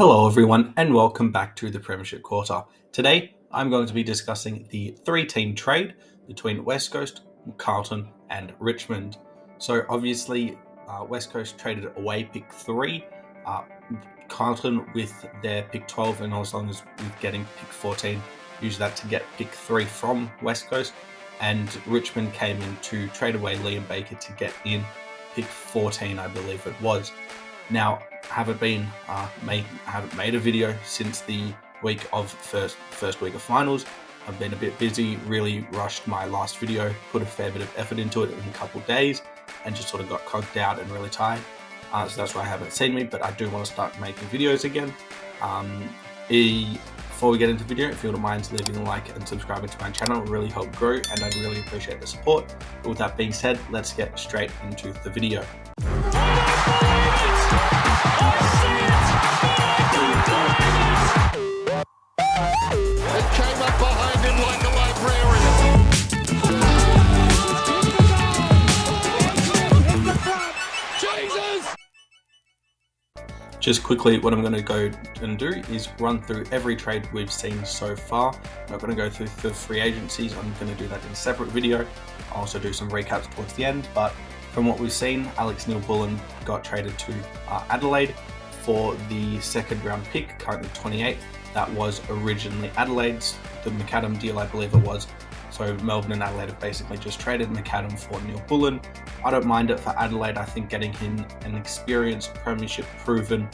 Hello everyone and welcome back to the Premiership Quarter. Today I'm going to be discussing the three-team trade between West Coast, Carlton and Richmond. So obviously West Coast traded away pick 3, Carlton with their pick 12, and as long as we're getting pick 14, use that to get pick 3 from West Coast, and Richmond came in to trade away Liam Baker to get in pick 14, I believe it was. Now, I haven't made a video since the week of first week of finals. I've been a bit busy, really rushed my last video, put a fair bit of effort into it in a couple of days, and just sort of got cogged out and really tired. So that's why I haven't seen me, but I do want to start making videos again. Before we get into the video, if you wouldn't mind leaving a like and subscribing to my channel, it will really help grow, and I'd really appreciate the support. But with that being said, let's get straight into the video. It came up behind him like a librarian. Jesus! Just quickly, what I'm going to go and do is run through every trade we've seen so far. I'm not going to go through the free agencies. I'm going to do that in a separate video. I'll also do some recaps towards the end, but from what we've seen, Alex Neil-Bullen got traded to Adelaide for the second round pick, currently 28. That was originally Adelaide's, the McAdam deal, I believe it was. So Melbourne and Adelaide have basically just traded McAdam for Neil-Bullen. I don't mind it for Adelaide. I think getting him an experienced, premiership proven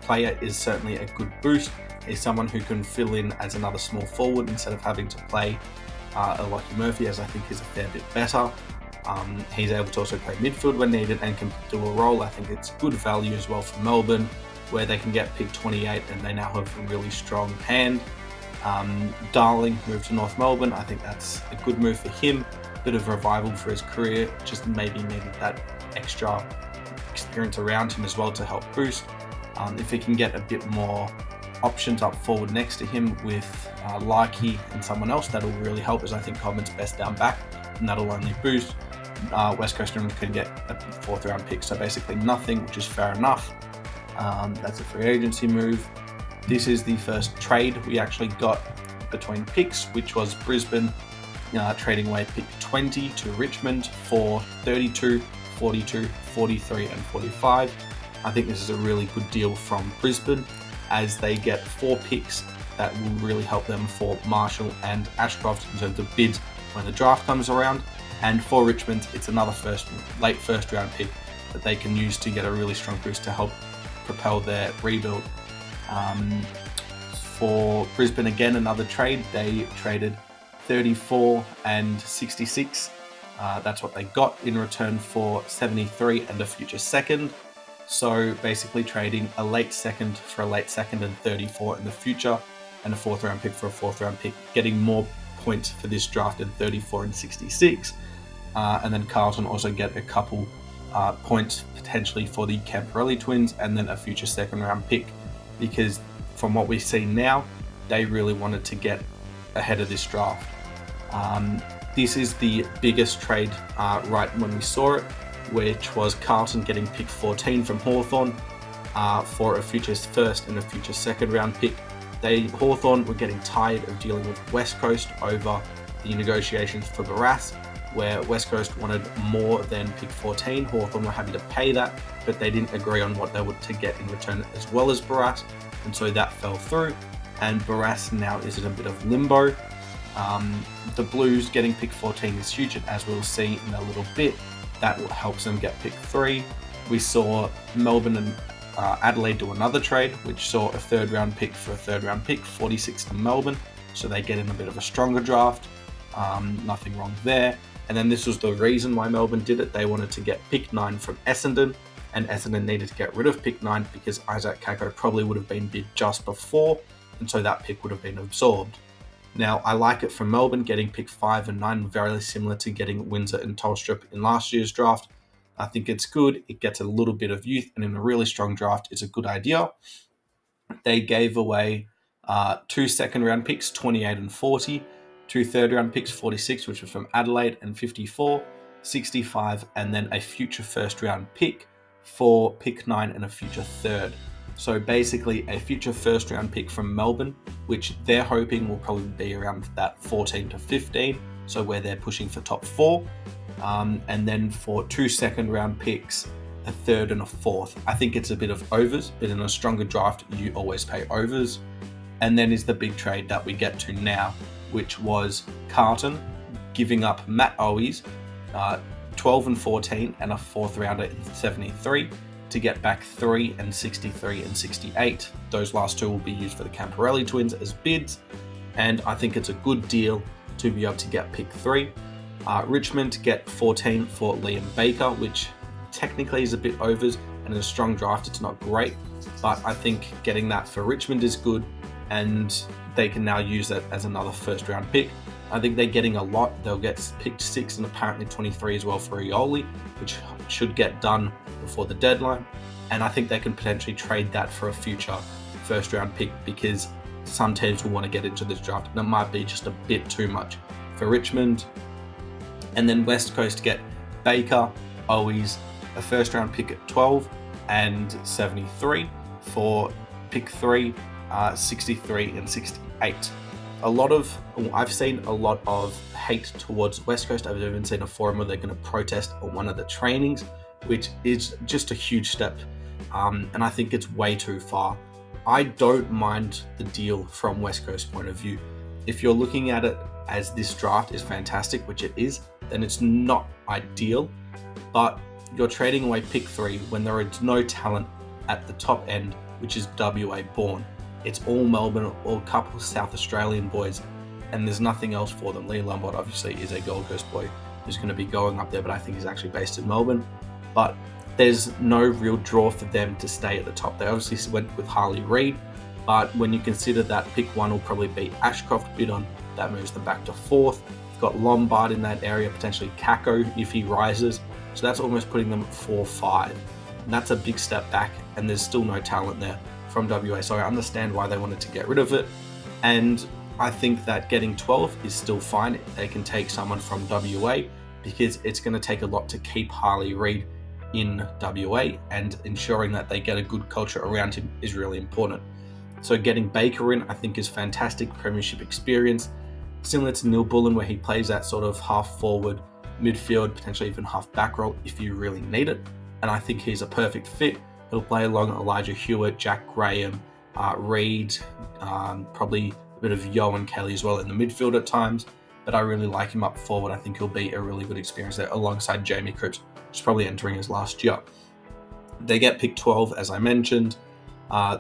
player is certainly a good boost. He's someone who can fill in as another small forward instead of having to play a Lockie Murphy, as I think he's a fair bit better. He's able to also play midfield when needed and can do a role. I think it's good value as well for Melbourne, where they can get pick 28 and they now have a really strong hand. Darling moved to North Melbourne. I think that's a good move for him. Bit of revival for his career. Just maybe needed that extra experience around him as well to help boost. If he can get a bit more options up forward next to him with Larkey and someone else, that'll really help, as I think Coleman's best down back, and that'll only boost. West Coast can get a fourth round pick, so basically nothing, which is fair enough. That's a free agency move. This is the first trade we actually got between picks, which was Brisbane trading away pick 20 to Richmond for 32, 42, 43 and 45. I think this is a really good deal from Brisbane, as they get 4 picks that will really help them for Marshall and Ashcroft in terms of bids when the draft comes around. And for Richmond, it's another late first round pick that they can use to get a really strong boost to help propel their rebuild. For Brisbane, again, another trade. They traded 34 and 66. That's what they got in return for 73 and a future second. So basically trading a late second for a late second and 34 in the future, and a fourth round pick for a fourth round pick, getting more points for this draft at 34 and 66. And then Carlton also get a couple points potentially for the Camporelli twins, and then a future second round pick, because from what we see now, they really wanted to get ahead of this draft. This is the biggest trade right when we saw it, which was Carlton getting pick 14 from Hawthorn for a future first and a future second round pick. Hawthorn were getting tired of dealing with West Coast over the negotiations for Barras, where West Coast wanted more than pick 14. Hawthorn were happy to pay that, but they didn't agree on what they were to get in return as well as Barras, and so that fell through, and Barras now is in a bit of limbo. The Blues getting pick 14 is huge, and as we'll see in a little bit, that helps them get pick 3. We saw Melbourne and Adelaide do another trade, which saw a third round pick for a third round pick, 46 to Melbourne, so they get in a bit of a stronger draft. Nothing wrong there. And then this was the reason why Melbourne did it. They wanted to get pick 9 from Essendon, and Essendon needed to get rid of pick 9 because Isaac Kako probably would have been bid just before, and so that pick would have been absorbed. Now, I like it from Melbourne getting pick 5 and 9, very similar to getting Windsor and Tolstrup in last year's draft. I think it's good. It gets a little bit of youth, and in a really strong draft, it's a good idea. They gave away 2 second round picks, 28 and 40, 2 third round picks, 46, which was from Adelaide, and 54, 65, and then a future first round pick for pick 9 and a future third. So basically a future first round pick from Melbourne, which they're hoping will probably be around that 14 to 15. So where they're pushing for top 4. And then for 2 second round picks, a third and a fourth. I think it's a bit of overs, but in a stronger draft, you always pay overs. And then is the big trade that we get to now, which was Carlton giving up Matt Owies, 12 and 14 and a fourth rounder in 73 to get back 3 and 63 and 68. Those last two will be used for the Camporelli twins as bids. And I think it's a good deal to be able to get pick 3. Richmond get 14 for Liam Baker, which technically is a bit overs, and in a strong draft it's not great, but I think getting that for Richmond is good, and they can now use that as another first round pick. I think they're getting a lot. They'll get picked 6 and apparently 23 as well for Ioli, which should get done before the deadline, and I think they can potentially trade that for a future first round pick, because some teams will want to get into this draft and it might be just a bit too much for Richmond. And then West Coast get Baker, Owies, a first round pick at 12 and 73 for pick 3, 63 and 68. I've seen a lot of hate towards West Coast. I've even seen a forum where they're going to protest on one of the trainings, which is just a huge step. And I think it's way too far. I don't mind the deal from West Coast point of view. If you're looking at it as this draft is fantastic, which it is, then it's not ideal, but you're trading away pick 3 when there is no talent at the top end, which is WA born. It's all Melbourne or a couple of South Australian boys, and there's nothing else for them. Lee Lombard obviously is a Gold Coast boy who's going to be going up there, but I think he's actually based in Melbourne. But there's no real draw for them to stay at the top. They obviously went with Harley Reid, but when you consider that pick 1 will probably be Ashcroft bid on, that moves them back to 4th. You've got Lombard in that area, potentially Kako if he rises. So that's almost putting them at 4-5. And that's a big step back, and there's still no talent there from WA. So I understand why they wanted to get rid of it. And I think that getting 12 is still fine. They can take someone from WA, because it's going to take a lot to keep Harley Reid in WA, and ensuring that they get a good culture around him is really important. So getting Baker in, I think, is fantastic. Premiership experience, similar to Neil Bullen, where he plays that sort of half forward, midfield, potentially even half back role if you really need it. And I think he's a perfect fit. He'll play along Elijah Hewitt, Jack Graham, Reid, probably a bit of Yo and Kelly as well in the midfield at times. But I really like him up forward. I think he'll be a really good experience there alongside Jamie Cripps, who's probably entering his last year. They get pick 12, as I mentioned.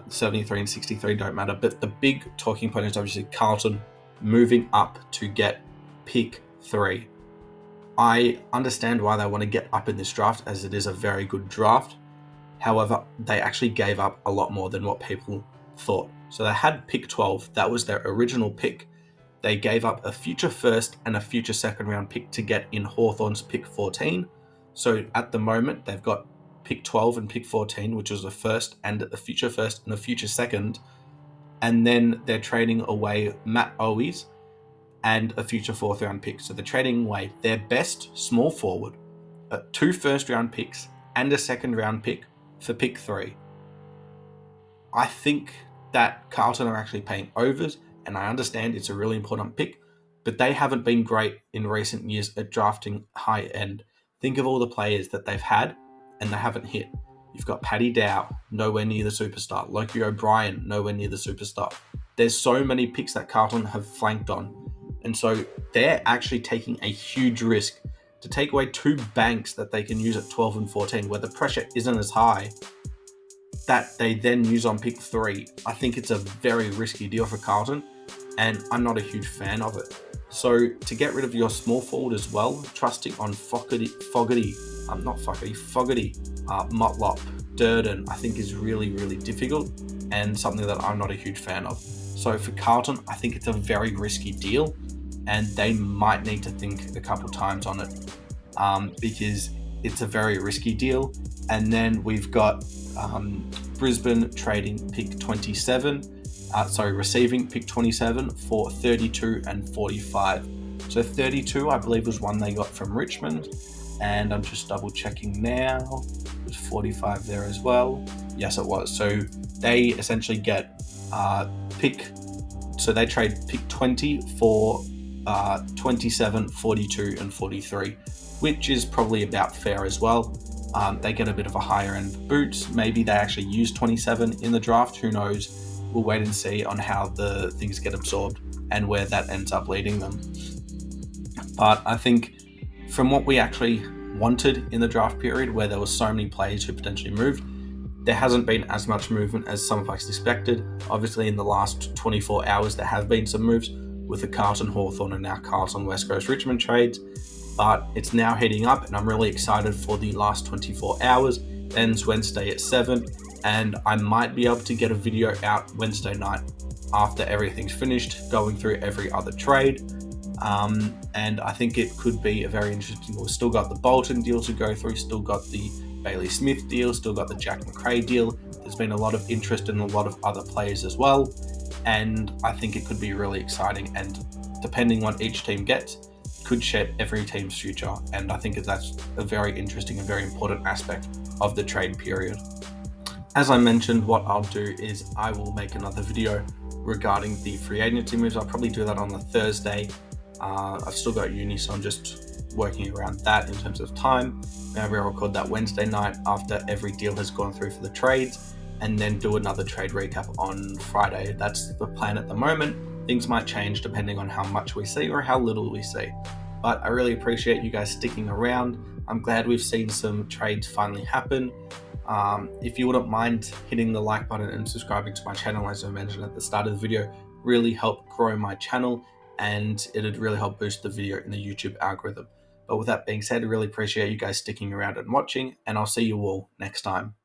73 and 63 don't matter. But the big talking point is obviously Carlton moving up to get pick 3. I understand why they want to get up in this draft, as it is a very good draft. However, they actually gave up a lot more than what people thought. So they had pick 12. That was their original pick. They gave up a future first and a future second round pick to get in Hawthorn's pick 14. So at the moment, they've got pick 12 and pick 14, which was a first and a future first and a future second. And then they're trading away Matt Owies and a future 4th round pick. So they're trading away their best small forward, 2 first round picks and a second round pick for pick 3. I think that Carlton are actually paying overs, and I understand it's a really important pick, but they haven't been great in recent years at drafting high end. Think of all the players that they've had and they haven't hit. You've got Paddy Dow, nowhere near the superstar. Loki O'Brien, nowhere near the superstar. There's so many picks that Carlton have flanked on. And so they're actually taking a huge risk to take away 2 banks that they can use at 12 and 14, where the pressure isn't as high, that they then use on pick 3. I think it's a very risky deal for Carlton, and I'm not a huge fan of it. So to get rid of your small forward as well, trusting on Fogarty, Motlop, Durden, I think is really, really difficult, and something that I'm not a huge fan of. So for Carlton, I think it's a very risky deal, and they might need to think a couple times on it, because it's a very risky deal. And then we've got Brisbane trading pick 27, receiving pick 27 for 32 and 45. So 32, I believe, was one they got from Richmond, and I'm just double checking now. It was 45 there as well. Yes, it was. So they essentially get so they trade pick 20 for 27, 42, and 43, which is probably about fair as well. They get a bit of a higher end boot. Maybe they actually use 27 in the draft. Who knows? We'll wait and see on how the things get absorbed and where that ends up leading them. But I think from what we actually wanted in the draft period, where there were so many players who potentially moved, there hasn't been as much movement as some of us expected. Obviously, in the last 24 hours, there have been some moves with the Carlton Hawthorn and now Carlton West Coast Richmond trades, but it's now heating up, and I'm really excited for the last 24 hours. It ends Wednesday at 7, and I might be able to get a video out Wednesday night after everything's finished, going through every other trade. And I think it could be a very interesting. We've still got the Bolton deal to go through, still got the Bailey Smith deal, still got the Jack McRae deal. There's been a lot of interest in a lot of other players as well, and I think it could be really exciting, and depending on each team gets, could shape every team's future. And I think that's a very interesting and very important aspect of the trade period. As I mentioned, what I'll do is I will make another video regarding the free agency moves. I'll probably do that on the Thursday. I've still got uni, so I'm just working around that in terms of time. Maybe I'll record that Wednesday night after every deal has gone through for the trades, and then do another trade recap on Friday. That's the plan at the moment. Things might change depending on how much we see or how little we see. But I really appreciate you guys sticking around. I'm glad we've seen some trades finally happen. If you wouldn't mind hitting the like button and subscribing to my channel, as I mentioned at the start of the video, really help grow my channel, and it'd really help boost the video in the YouTube algorithm. But with that being said, I really appreciate you guys sticking around and watching, and I'll see you all next time.